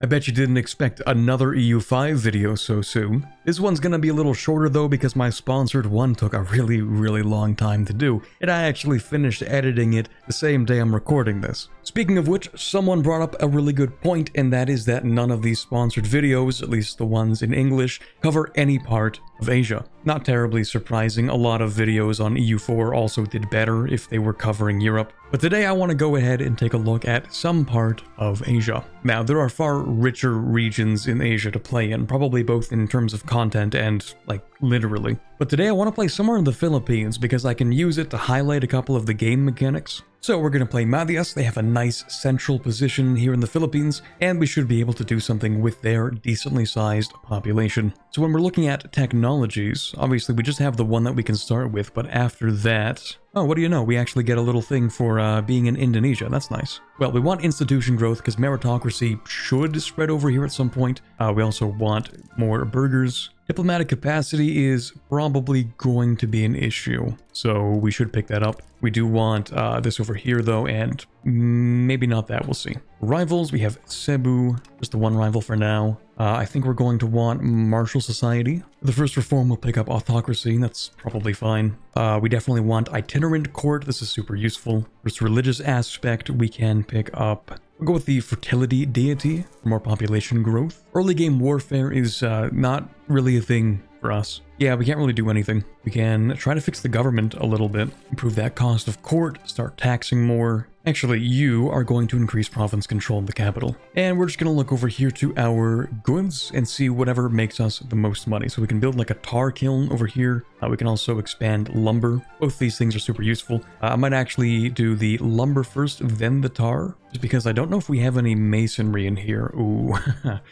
I bet you didn't expect another EU5 video so soon. This one's gonna be a little shorter though because my sponsored one took a really long time to do, and I actually finished editing it the same day I'm recording this. Speaking of which, someone brought up a really good point, and that is that none of these sponsored videos, at least the ones in English, cover any part of Asia. Not terribly surprising, a lot of videos on EU4 also did better if they were covering Europe. But today I want to go ahead and take a look at some part of Asia. Now, there are far richer regions in Asia to play in, probably both in terms of content and, like, literally. But today I want to play somewhere in the Philippines because I can use it to highlight a couple of the game mechanics. So we're going to play Madias. They have a nice central position here in the Philippines, and we should be able to do something with their decently sized population. So when we're looking at technologies, obviously we just have the one that we can start with, but after that... Oh, what do you know? We actually get a little thing for being in Indonesia. That's nice. Well, we want institution growth because meritocracy should spread over here at some point. We also want more burgers. Diplomatic capacity is probably going to be an issue, so we should pick that up. We do want this over here though, and maybe not that, we'll see. Rivals, we have Cebu, just the one rival for now. I think we're going to want martial society. The first reform will pick up autocracy, that's probably fine. We definitely want itinerant court, this is super useful. First religious aspect, we can pick up... We'll go with the fertility deity for more population growth. Early game warfare is not really a thing for us. Yeah, we can't really do anything. We can try to fix the government a little bit, improve that cost of court, start taxing more. Actually, you are going to increase province control in the capital. And we're just going to look over here to our goods and see whatever makes us the most money. So we can build like a tar kiln over here. We can also expand lumber. Both these things are super useful. I might actually do the lumber first, then the tar, just because I don't know if we have any masonry in here. Ooh,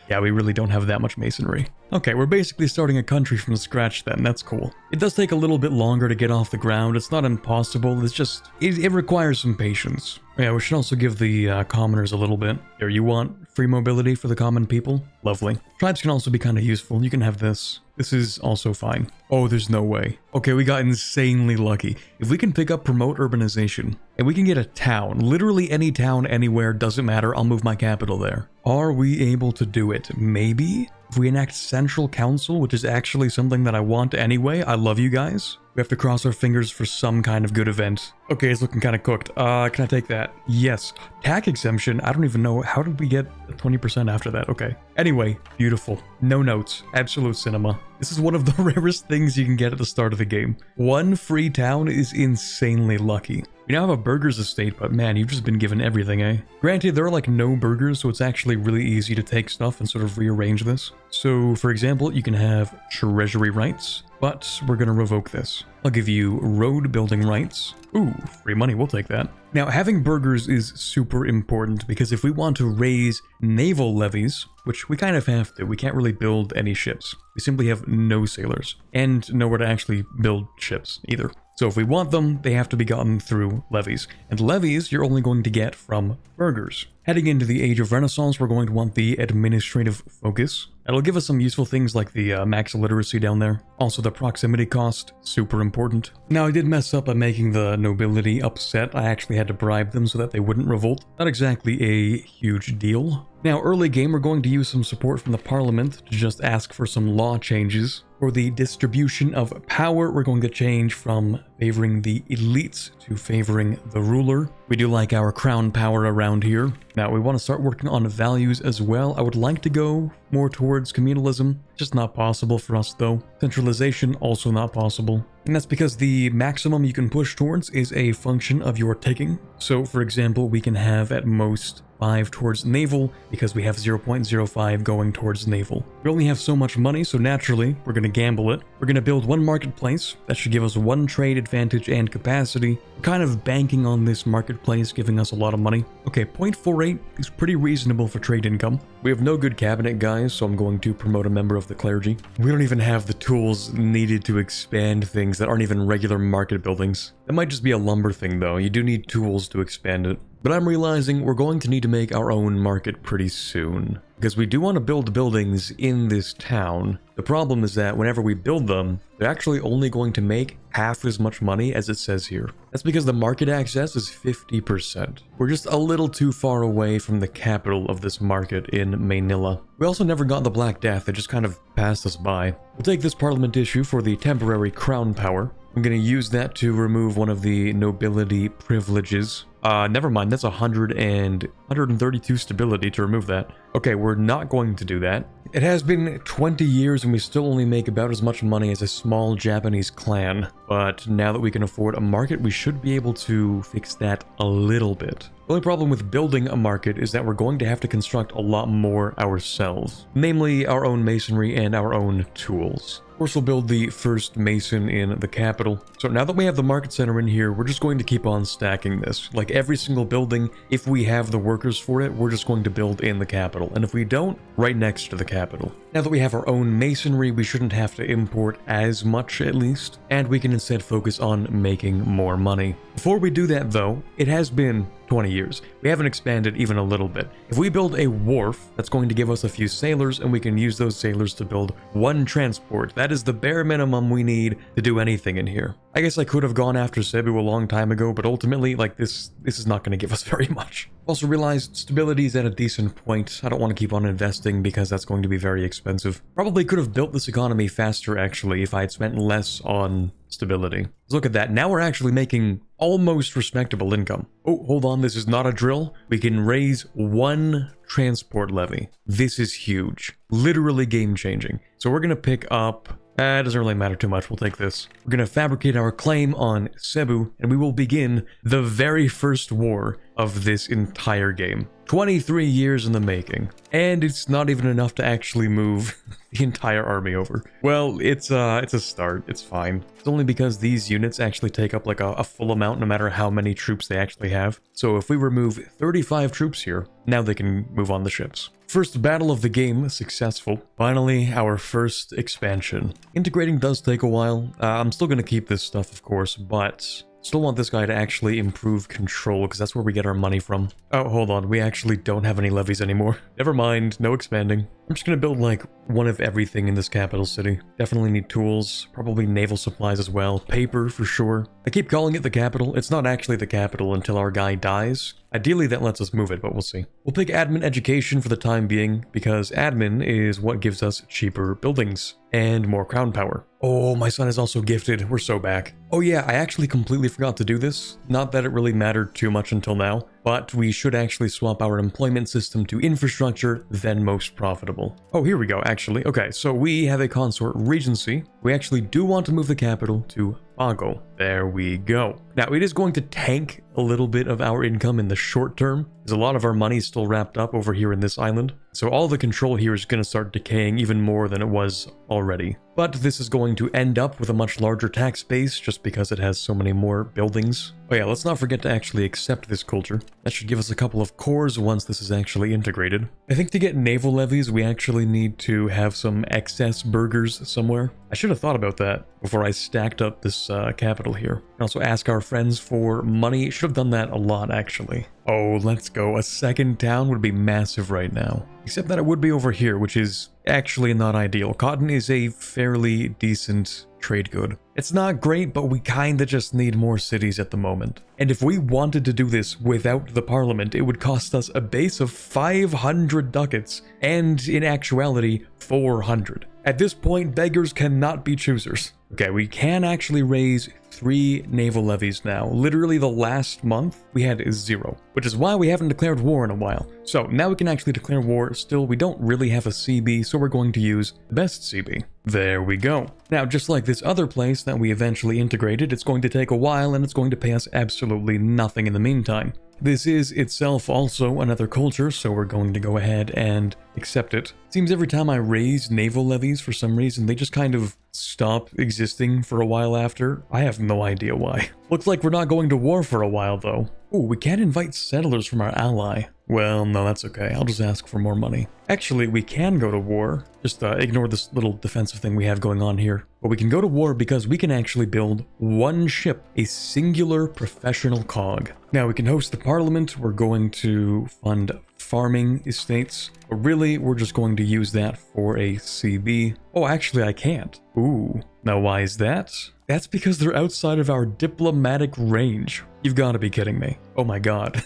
yeah, we really don't have that much masonry. Okay, we're basically starting a country from scratch then. That's cool. It does take a little bit longer to get off the ground. It's not impossible. It's just, it requires some patience. Yeah, we should also give the commoners a little bit. There, you want free mobility for the common people? Lovely. Tribes can also be kind of useful. You can have this. This is also fine. Oh, there's no way. Okay, we got insanely lucky. If we can pick up promote urbanization, and we can get a town, literally any town anywhere, doesn't matter, I'll move my capital there. Are we able to do it? Maybe? If we enact central council, which is actually something that I want anyway, I love you guys. We have to cross our fingers for some kind of good event. Okay, it's looking kind of cooked. Can I take that? Yes. Tax exemption, I don't even know. How did we get 20% after that? Okay. Anyway, beautiful. No notes. Absolute cinema. This is one of the rarest things you can get at the start of the game. One free town is insanely lucky. We now have a burgers estate, but man, you've just been given everything, eh? Granted, there are like no burgers, so it's actually really easy to take stuff and sort of rearrange this. So, for example, you can have treasury rights, but we're gonna revoke this. I'll give you road building rights. Ooh, free money, we'll take that. Now, having burgers is super important because if we want to raise naval levies, which we kind of have to, we can't really build any ships. We simply have no sailors and nowhere to actually build ships either. So if we want them, they have to be gotten through levies. And levies you're only going to get from burgers. Heading into the Age of Renaissance, we're going to want the administrative focus. That'll give us some useful things like the max literacy down there. Also the proximity cost, super important. Now I did mess up by making the nobility upset. I actually had to bribe them so that they wouldn't revolt. Not exactly a huge deal. Now early game we're going to use some support from the parliament to just ask for some law changes. For the distribution of power, we're going to change from favoring the elites to favoring the ruler. We do like our crown power around here. Now, we want to start working on values as well. I would like to go more towards communalism. Just not possible for us, though. Centralization, also not possible. And that's because the maximum you can push towards is a function of your taking. So, for example, we can have at most 5 towards naval because we have 0.05 going towards naval. We only have so much money, so naturally, we're going to gamble it. We're going to build one marketplace. That should give us one trade advantage and capacity. We're kind of banking on this marketplace giving us a lot of money. Okay, 0.48 is pretty reasonable for trade income. We have no good cabinet guys, so I'm going to promote a member of the clergy. We don't even have the tools needed to expand things that aren't even regular market buildings. That might just be a lumber thing though, you do need tools to expand it. But I'm realizing we're going to need to make our own market pretty soon, because we do want to build buildings in this town. The problem is that whenever we build them, they're actually only going to make half as much money as it says here. That's because the market access is 50%. We're just a little too far away from the capital of this market in Manila. We also never got the Black Death, it just kind of passed us by. We'll take this parliament issue for the temporary crown power. I'm going to use that to remove one of the nobility privileges. Never mind, that's 132 stability to remove that. Okay, we're not going to do that. It has been 20 years and we still only make about as much money as a small Japanese clan. But now that we can afford a market, we should be able to fix that a little bit. The only problem with building a market is that we're going to have to construct a lot more ourselves. Namely, our own masonry and our own tools. Of course, we'll build the first mason in the capital. So now that we have the market center in here, we're just going to keep on stacking this. Like every single building, if we have the workers for it, we're just going to build in the capital. And if we don't, right next to the capital. Now that we have our own masonry, we shouldn't have to import as much at least. And we can instead focus on making more money. Before we do that though, it has been 20 years. We haven't expanded even a little bit. If we build a wharf, that's going to give us a few sailors and we can use those sailors to build one transport. That is the bare minimum we need to do anything in here. I guess I could have gone after Cebu a long time ago, but ultimately, like this is not going to give us very much. Also realized stability is at a decent point. I don't want to keep on investing because that's going to be very expensive. Probably could have built this economy faster actually if I had spent less on stability. Let's look at that. Now we're actually making almost respectable income. Oh, hold on. This is not a drill. We can raise one transport levy. This is huge. Literally game changing. So we're going to pick up... it doesn't really matter too much. We'll take this. We're going to fabricate our claim on Cebu, and we will begin the very first war of this entire game. 23 years in the making. And it's not even enough to actually move the entire army over. Well, it's a start. It's fine. It's only because these units actually take up like a full amount no matter how many troops they actually have. So if we remove 35 troops here, now they can move on the ships. First battle of the game, successful. Finally, our first expansion. Integrating does take a while. I'm still going to keep this stuff, of course, but still want this guy to actually improve control because that's where we get our money from. Oh, hold on. We actually don't have any levies anymore. Never mind. No expanding. I'm just going to build like one of everything in this capital city. Definitely need tools, probably naval supplies as well, paper for sure. I keep calling it the capital. It's not actually the capital until our guy dies. Ideally that lets us move it, but we'll see. We'll pick admin education for the time being because admin is what gives us cheaper buildings and more crown power. Oh, my son is also gifted. We're so back. Oh yeah, I actually completely forgot to do this. Not that it really mattered too much until now, but we should actually swap our employment system to infrastructure, then most profitable. Oh, here we go, actually. Okay, so we have a consort regency. We actually do want to move the capital to Bago. There we go. Now, it is going to tank a little bit of our income in the short term, because a lot of our money is still wrapped up over here in this island. So all the control here is going to start decaying even more than it was already. But this is going to end up with a much larger tax base just because it has so many more buildings. Oh yeah, let's not forget to actually accept this culture. That should give us a couple of cores once this is actually integrated. I think to get naval levies, we actually need to have some excess burgers somewhere. I should have thought about that before I stacked up this capital here. And also ask our friends for money. Should have done that a lot, actually. Oh, let's go. A second town would be massive right now. Except that it would be over here, which is actually not ideal. Cotton is a fairly decent trade good. It's not great, but we kinda just need more cities at the moment. And if we wanted to do this without the parliament, it would cost us a base of 500 ducats, and in actuality, 400. At this point, beggars cannot be choosers. Okay, we can actually raise 3 naval levies now. Literally the last month, we had 0, which is why we haven't declared war in a while. So now we can actually declare war. Still, we don't really have a CB, so we're going to use the best CB. There we go. Now, just like this other place that we eventually integrated, it's going to take a while and it's going to pay us absolutely nothing in the meantime. This is itself also another culture, so we're going to go ahead and accept it. Seems every time I raise naval levies, for some reason, they just kind of stop existing for a while after. I have no idea why. Looks like we're not going to war for a while, though. Ooh, we can invite settlers from our ally. Well, no, that's okay. I'll just ask for more money. Actually, we can go to war. Just ignore this little defensive thing we have going on here. But we can go to war because we can actually build one ship, a singular professional cog. Now, we can host the parliament. We're going to fund farming estates. But really, we're just going to use that for a CB. Oh, actually, I can't. Ooh. Now, why is that? That's because they're outside of our diplomatic range. You've got to be kidding me. Oh my god.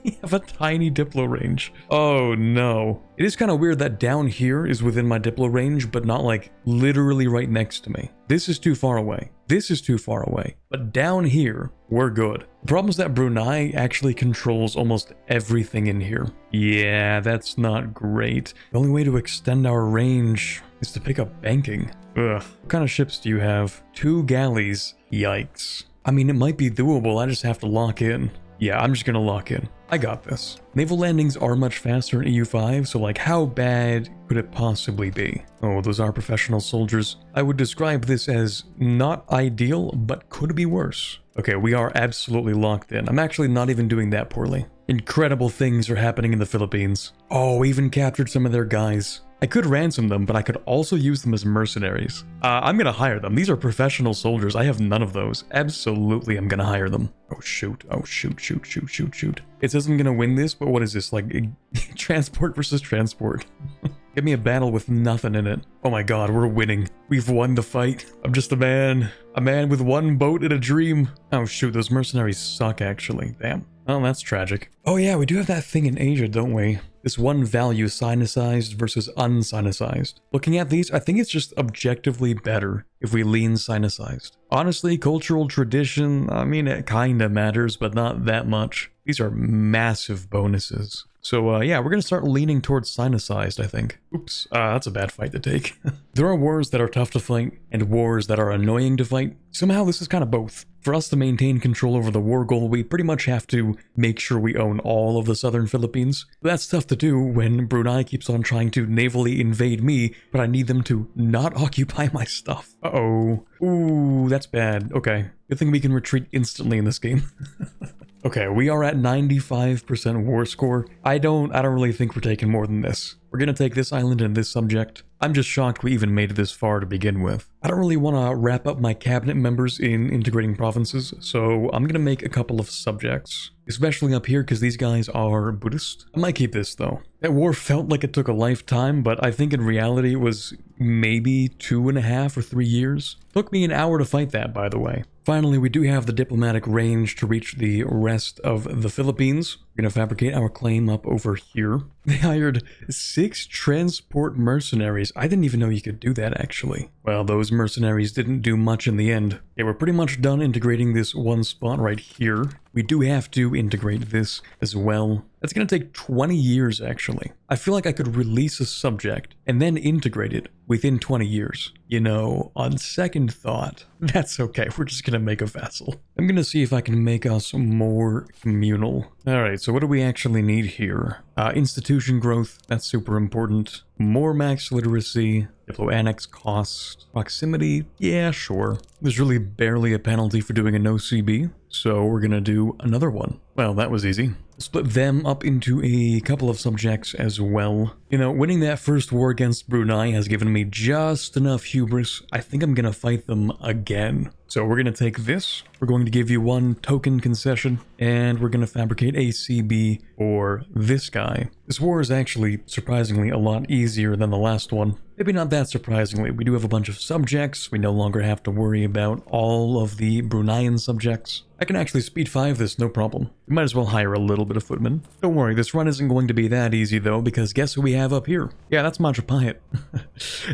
We have a tiny diplo range. Oh no. It is kind of weird that down here is within my diplo range, but not like literally right next to me. This is too far away. This is too far away. But down here, we're good. The problem is that Brunei actually controls almost everything in here. Yeah, that's not great. The only way to extend our range is to pick up banking. Ugh. What kind of ships do you have? 2 galleys. Yikes. I mean, it might be doable, I just have to lock in. Yeah, I'm just gonna lock in. I got this. Naval landings are much faster in EU5, so like how bad could it possibly be? Oh, those are professional soldiers. I would describe this as not ideal, but could be worse. Okay, we are absolutely locked in. I'm actually not even doing that poorly. Incredible things are happening in the Philippines. Oh, even captured some of their guys. I could ransom them, but I could also use them as mercenaries. I'm gonna hire them. These are professional soldiers. I have none of those. Absolutely, I'm gonna hire them. Oh shoot, oh shoot, shoot, shoot, shoot, shoot. It says I'm gonna win this, but what is this, like transport versus transport? Give me a battle with nothing in it. Oh my god, we're winning. We've won the fight. I'm just a man with one boat and a dream. Oh shoot, those mercenaries suck actually. Damn. Oh, that's tragic. Oh yeah, we do have that thing in Asia, don't we? This one value, sinicized versus unsinicized. Looking at these, I think it's just objectively better if we lean sinicized. Honestly, cultural tradition, I mean, it kinda matters, but not that much. These are massive bonuses. So yeah, we're gonna start leaning towards sinicized, I think. Oops, that's a bad fight to take. There are wars that are tough to fight, and wars that are annoying to fight. Somehow this is kind of both. For us to maintain control over the war goal, we pretty much have to make sure we own all of the southern Philippines. That's tough to do when Brunei keeps on trying to navally invade me, but I need them to not occupy my stuff. Uh-oh. Ooh, that's bad. Okay. Good thing we can retreat instantly in this game. Okay, we are at 95% war score. I don't really think we're taking more than this. We're gonna take this island and this subject. I'm just shocked we even made it this far to begin with. I don't really want to wrap up my cabinet members in integrating provinces, so I'm gonna make a couple of subjects. Especially up here because these guys are Buddhist. I might keep this though. That war felt like it took a lifetime, but I think in reality it was maybe 2.5 or 3 years. Took me an hour to fight that, by the way. Finally, we do have the diplomatic range to reach the rest of the Philippines. We're gonna fabricate our claim up over here. They hired 6 transport mercenaries. I didn't even know you could do that, actually. Well, those mercenaries didn't do much in the end. They were pretty much done integrating this one spot right here. We do have to integrate this as well. That's gonna take 20 years, actually. I feel like I could release a subject and then integrate it within 20 years. You know, on second thought, that's okay. We're just gonna make a vassal. I'm gonna see if I can make us more communal. Alright, so what do we actually need here? Institution growth, that's super important. More max literacy, diplo annex cost, proximity, yeah, sure. There's really barely a penalty for doing a no CB, so we're gonna do another one. Well, that was easy. Split them up into a couple of subjects as well. You know, winning that first war against Brunei has given me just enough hubris. I think I'm gonna fight them again. So we're gonna take this, we're going to give you 1 token concession, and we're gonna fabricate a CB for this guy. This war is actually surprisingly a lot easier than the last one. Maybe not that surprisingly, we do have a bunch of subjects, we no longer have to worry about all of the Bruneian subjects. I can actually speed 5 this, no problem. We might as well hire a little bit of footmen. Don't worry, this run isn't going to be that easy though, because guess who we have up here? Yeah, that's Majapahit.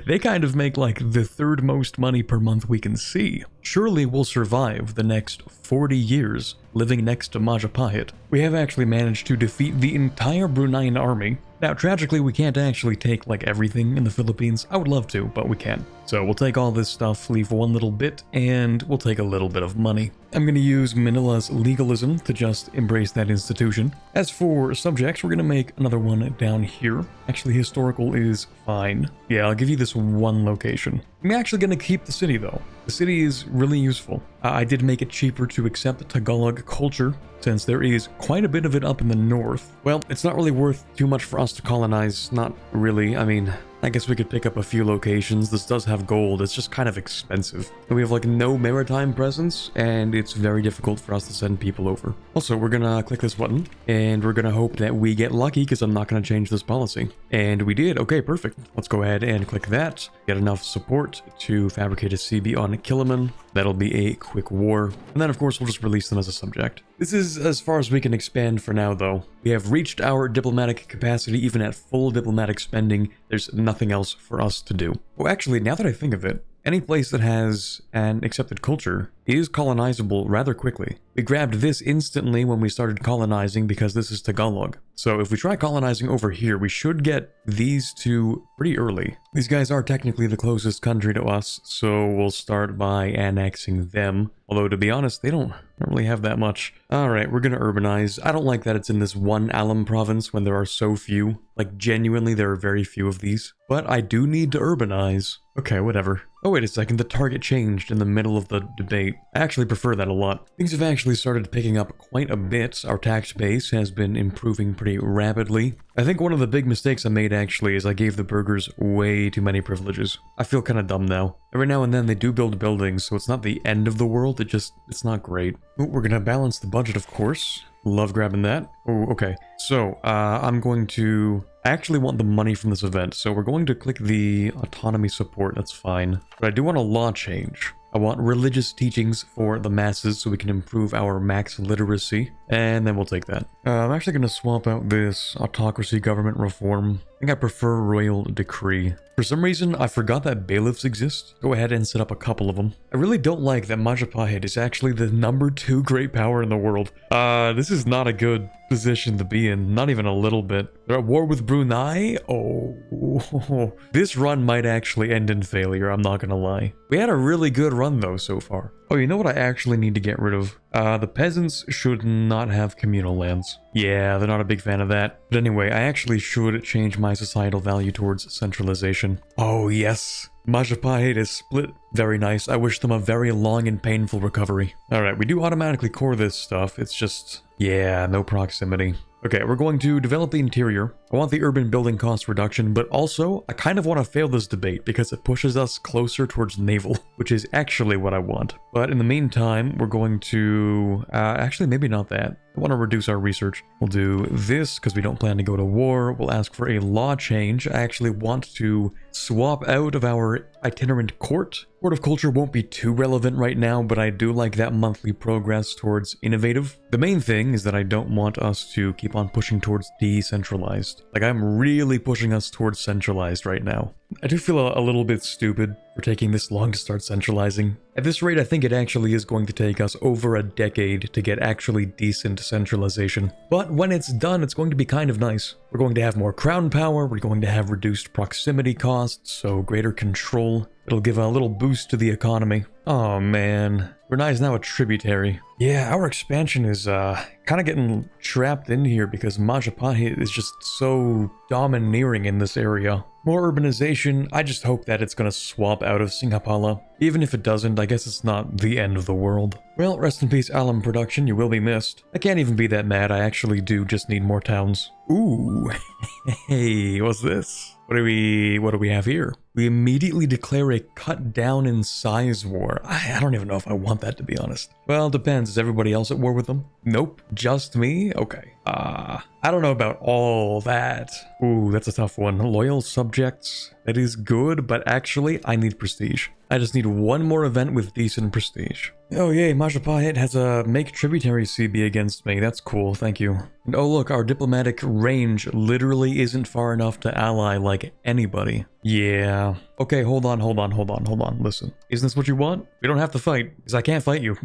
They kind of make like the 3rd most money per month we can see. Surely we'll survive the next 40 years living next to Majapahit. We have actually managed to defeat the entire Bruneian army. Now, tragically, we can't actually take, like, everything in the Philippines. I would love to, but we can't. So we'll take all this stuff, leave 1 little bit, and we'll take a little bit of money. I'm going to use Manila's legalism to just embrace that institution. As for subjects, we're going to make another one down here. Actually, historical is fine. Yeah, I'll give you this 1 location. I'm actually going to keep the city though. The city is really useful. I did make it cheaper to accept Tagalog culture, since there is quite a bit of it up in the north. Well, it's not really worth too much for us to colonize, not really. I mean, I guess we could pick up a few locations. This does have gold, it's just kind of expensive. And we have like no maritime presence, and it's very difficult for us to send people over. Also, we're gonna click this button, and we're gonna hope that we get lucky, because I'm not gonna change this policy. And we did. Okay, perfect. Let's go ahead and click that. Get enough support to fabricate a CB on Killaman. That'll be a quick war. And then of course we'll just release them as a subject. This is as far as we can expand for now though. We have reached our diplomatic capacity. Even at full diplomatic spending, there's nothing else for us to do. Oh, actually, now that I think of it, any place that has an accepted culture is colonizable rather quickly. We grabbed this instantly when we started colonizing because this is Tagalog. So if we try colonizing over here, we should get these two pretty early. These guys are technically the closest country to us, so we'll start by annexing them. Although, to be honest, they don't really have that much. Alright, we're gonna urbanize. I don't like that it's in this one alum province when there are so few. Like, genuinely, there are very few of these. But I do need to urbanize. Okay, whatever. Oh, wait a second, the target changed in the middle of the debate. I actually prefer that a lot. Things have actually started picking up quite a bit. Our tax base has been improving pretty rapidly. I think one of the big mistakes I made actually is I gave the burghers way too many privileges. I feel kind of dumb now. Every now and then they do build buildings, so it's not the end of the world, it's not great. Ooh, we're gonna balance the budget, of course. Love grabbing that. Oh, okay. So, I'm going to... I actually want the money from this event, so we're going to click the autonomy support, that's fine. But I do want a law change. I want religious teachings for the masses so we can improve our max literacy, and then we'll take that. I'm actually going to swap out this autocracy government reform. I think I prefer royal decree. For some reason, I forgot that bailiffs exist. Go ahead and set up a couple of them. I really don't like that Majapahit is actually the #2 great power in the world. This is not a good position to be in, not even a little bit. They're at war with Brunei? Oh, this run might actually end in failure, I'm not gonna lie. We had a really good run though so far. Oh, you know what I actually need to get rid of? The peasants should not have communal lands. Yeah, they're not a big fan of that. But anyway, I actually should change my societal value towards centralization. Oh yes, Majapahit is split. Very nice. I wish them a very long and painful recovery. Alright, we do automatically core this stuff. It's just... yeah, no proximity. Okay, we're going to develop the interior. I want the urban building cost reduction, but also I kind of want to fail this debate because it pushes us closer towards naval, which is actually what I want. But in the meantime, we're going to... actually, maybe not that. I want to reduce our research. We'll do this because we don't plan to go to war. We'll ask for a law change. I actually want to swap out of our itinerant court. Court of Culture won't be too relevant right now, but I do like that monthly progress towards innovative. The main thing is that I don't want us to keep on pushing towards decentralized. Like, I'm really pushing us towards centralized right now. I do feel a little bit stupid for taking this long to start centralizing. At this rate, I think it actually is going to take us over a decade to get actually decent centralization. But when it's done, it's going to be kind of nice. We're going to have more crown power, we're going to have reduced proximity costs, so greater control. It'll give a little boost to the economy. Oh man, Brunei is now a tributary. Yeah, our expansion is kind of getting trapped in here because Majapahit is just so domineering in this area. More urbanization, I just hope that it's gonna swap out of Singhapala. Even if it doesn't, I guess it's not the end of the world. Well, rest in peace alum production, you will be missed. I can't even be that mad, I actually do just need more towns. Ooh, hey, what's this? What do we have here? We immediately declare a cut down in size war. I don't even know if I want that, to be honest. Well, depends. Is everybody else at war with them? Nope. Just me? Okay. I don't know about all that. Ooh, that's a tough one. Loyal subjects. That is good, but actually, I need prestige. I just need one more event with decent prestige. Oh yay, Majapahit has a make tributary CB against me. That's cool, thank you. And oh look, our diplomatic range literally isn't far enough to ally like anybody. Yeah. Okay, hold on. Listen, isn't this what you want? We don't have to fight, because I can't fight you.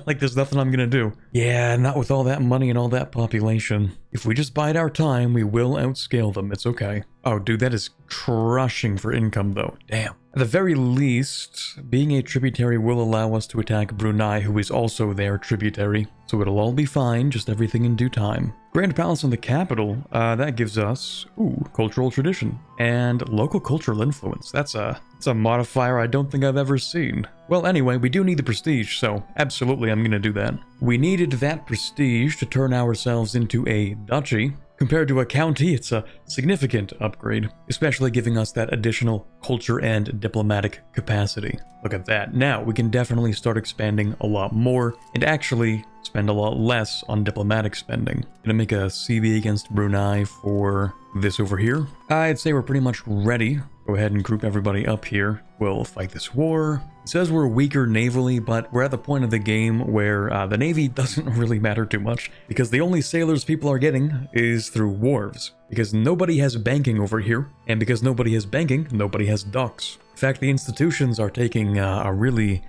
Like, there's nothing I'm gonna do. Yeah, not with all that money and all that population. If we just bide our time, we will outscale them. It's okay. Oh, dude, that is crushing for income, though. Damn. At the very least, being a tributary will allow us to attack Brunei, who is also their tributary. So it'll all be fine, just everything in due time. Grand Palace in the capital, that gives us, cultural tradition and local cultural influence. That's a modifier I don't think I've ever seen. Well, anyway, we do need the prestige, so absolutely I'm gonna do that. We needed that prestige to turn ourselves into a duchy. Compared to a county, it's a significant upgrade, especially giving us that additional culture and diplomatic capacity. Look at that. Now, we can definitely start expanding a lot more, and actually spend a lot less on diplomatic spending. Gonna make a CB against Brunei for this over here. I'd say we're pretty much ready. Go ahead and group everybody up here. We'll fight this war. It says we're weaker navally, but we're at the point of the game where the navy doesn't really matter too much, because the only sailors people are getting is through wharves. Because nobody has banking over here, and because nobody has banking, nobody has docks. In fact, the institutions are taking a really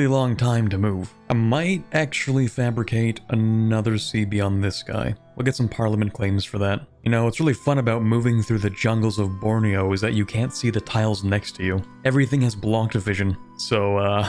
long time to move. I might actually fabricate another CB on this guy. We'll get some parliament claims for that. You know, what's really fun about moving through the jungles of Borneo is that you can't see the tiles next to you. Everything has blocked vision. So,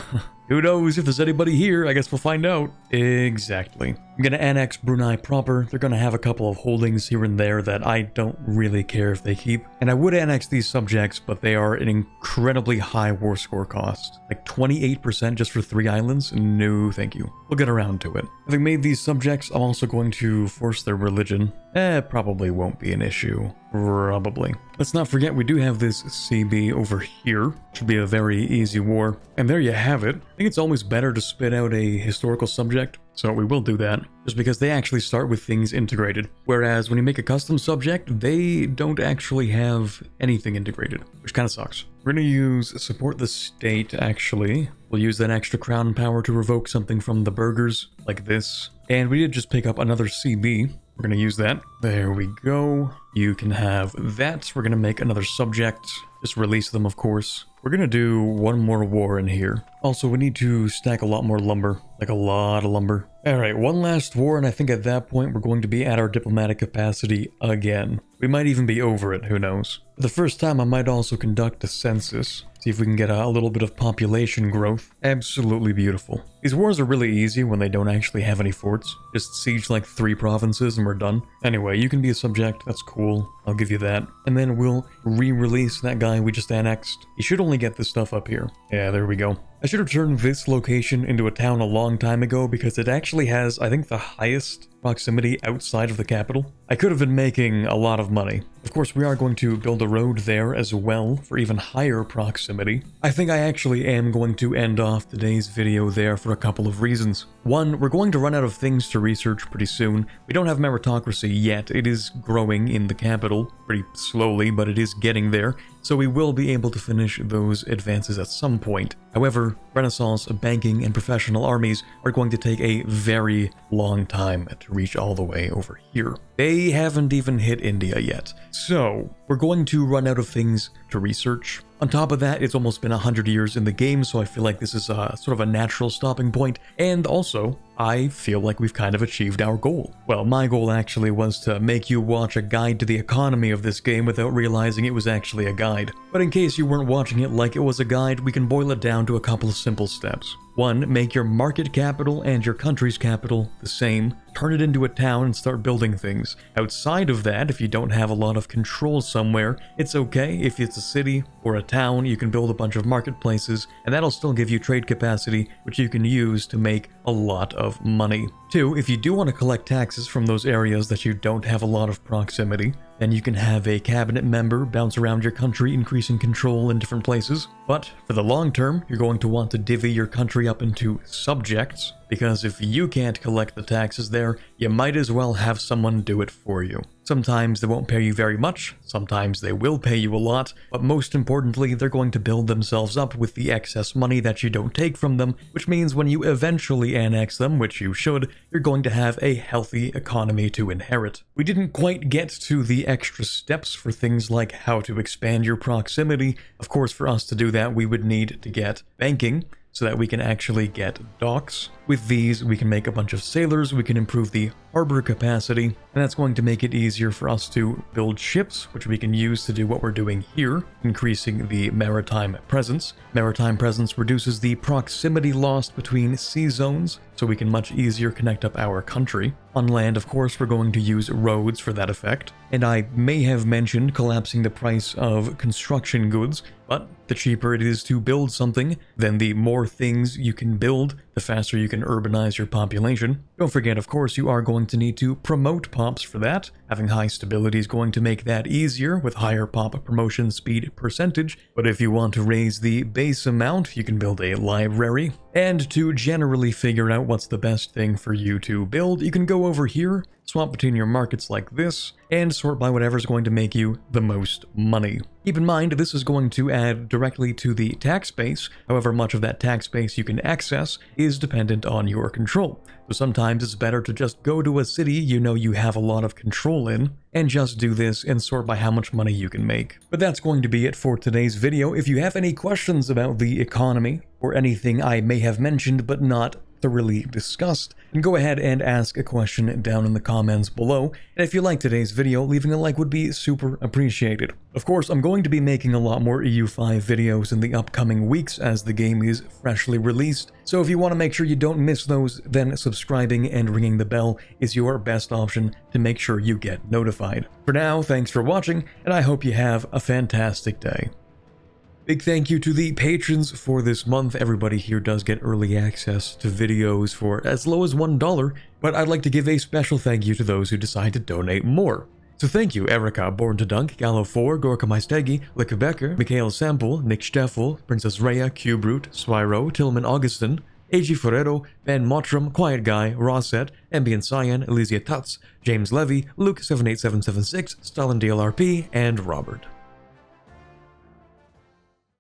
who knows if there's anybody here? I guess we'll find out. Exactly. I'm gonna annex Brunei proper. They're gonna have a couple of holdings here and there that I don't really care if they keep. And I would annex these subjects, but they are an incredibly high war score cost. Like 28% just for 3 islands? No, thank you. We'll get around to it. Having made these subjects, I'm also going to force their religion. Probably won't be an issue. Probably. Let's not forget we do have this CB over here. Should be a very easy war. And there you have it. I think it's always better to spit out a historical subject, so we will do that, just because they actually start with things integrated. Whereas when you make a custom subject, they don't actually have anything integrated, which kind of sucks. We're going to use support the state, actually. We'll use that extra crown power to revoke something from the burghers, like this. And we did just pick up another CB. We're going to use that. There we go. You can have that. We're going to make another subject. Just release them, of course. We're going to do one more war in here. Also, we need to stack a lot more lumber. Like a lot of lumber. Alright, one last war, and I think at that point we're going to be at our diplomatic capacity again. We might even be over it, who knows. For the first time, I might also conduct a census. See if we can get a little bit of population growth. Absolutely beautiful. These wars are really easy when they don't actually have any forts. Just siege like 3 provinces and we're done. Anyway, you can be a subject. That's cool. I'll give you that. And then we'll re-release that guy we just annexed. You should only get this stuff up here. Yeah, there we go. I should have turned this location into a town a long time ago because it actually has, I think, the highest proximity outside of the capital. I could have been making a lot of money. Of course, we are going to build a road there as well for even higher proximity. I think I actually am going to end off today's video there for a couple of reasons. One, we're going to run out of things to research pretty soon. We don't have meritocracy yet. It is growing in the capital pretty slowly, but it is getting there. So we will be able to finish those advances at some point. However, Renaissance, banking, and professional armies are going to take a very long time to reach all the way over here. They haven't even hit India yet. So we're going to run out of things to research. On top of that, it's almost been 100 years in the game, so I feel like this is sort of a natural stopping point. And also, I feel like we've kind of achieved our goal. Well, my goal actually was to make you watch a guide to the economy of this game without realizing it was actually a guide. But in case you weren't watching it like it was a guide, we can boil it down to a couple of simple steps. 1. Make your market capital and your country's capital the same. Turn it into a town and start building things. Outside of that, if you don't have a lot of control somewhere, it's okay. If it's a city or a town, you can build a bunch of marketplaces, and that'll still give you trade capacity, which you can use to make a lot of money. 2. If you do want to collect taxes from those areas that you don't have a lot of proximity, then you can have a cabinet member bounce around your country, increasing control in different places. But for the long term, you're going to want to divvy your country up into subjects, because if you can't collect the taxes there, you might as well have someone do it for you. Sometimes they won't pay you very much, sometimes they will pay you a lot, but most importantly, they're going to build themselves up with the excess money that you don't take from them, which means when you eventually annex them, which you should, you're going to have a healthy economy to inherit. We didn't quite get to the extra steps for things like how to expand your proximity. Of course, for us to do that, we would need to get banking, so that we can actually get docks. With these, we can make a bunch of sailors, we can improve the harbor capacity, and that's going to make it easier for us to build ships, which we can use to do what we're doing here, increasing the maritime presence. Maritime presence reduces the proximity lost between sea zones, so we can much easier connect up our country. On land, of course, we're going to use roads for that effect, and I may have mentioned collapsing the price of construction goods, but the cheaper it is to build something, then the more things you can build, the faster you can urbanize your population. Don't forget, of course, you are going to need to promote pops for that. Having high stability is going to make that easier with higher pop promotion speed percentage, but if you want to raise the base amount, you can build a library. And to generally figure out what's the best thing for you to build, you can go over here, swap between your markets like this, and sort by whatever's going to make you the most money. Keep in mind, this is going to add directly to the tax base. However much of that tax base you can access is dependent on your control. So sometimes it's better to just go to a city you know you have a lot of control in, and just do this and sort by how much money you can make. But that's going to be it for today's video. If you have any questions about the economy, or anything I may have mentioned but not thoroughly discussed, and go ahead and ask a question down in the comments below. And if you liked today's video, leaving a like would be super appreciated. Of course, I'm going to be making a lot more EU5 videos in the upcoming weeks as the game is freshly released, so if you want to make sure you don't miss those, then subscribing and ringing the bell is your best option to make sure you get notified. For now, thanks for watching, and I hope you have a fantastic day. Big thank you to the patrons for this month. Everybody here does get early access to videos for as low as $1, but I'd like to give a special thank you to those who decide to donate more. So thank you Erica, Born to Dunk, Gallo4, Gorka Maistegi, Lick Becker, Mikhail Sample, Nick Steffel, Princess Rhea, Q-Brute, Spyro, Tillman Augustin, A.G. Ferrero, Ben Mottram, Quiet Guy, Rosset, Ambient Cyan, Elysia Tuts, James Levy, Luke78776, Stalin DLRP, and Robert.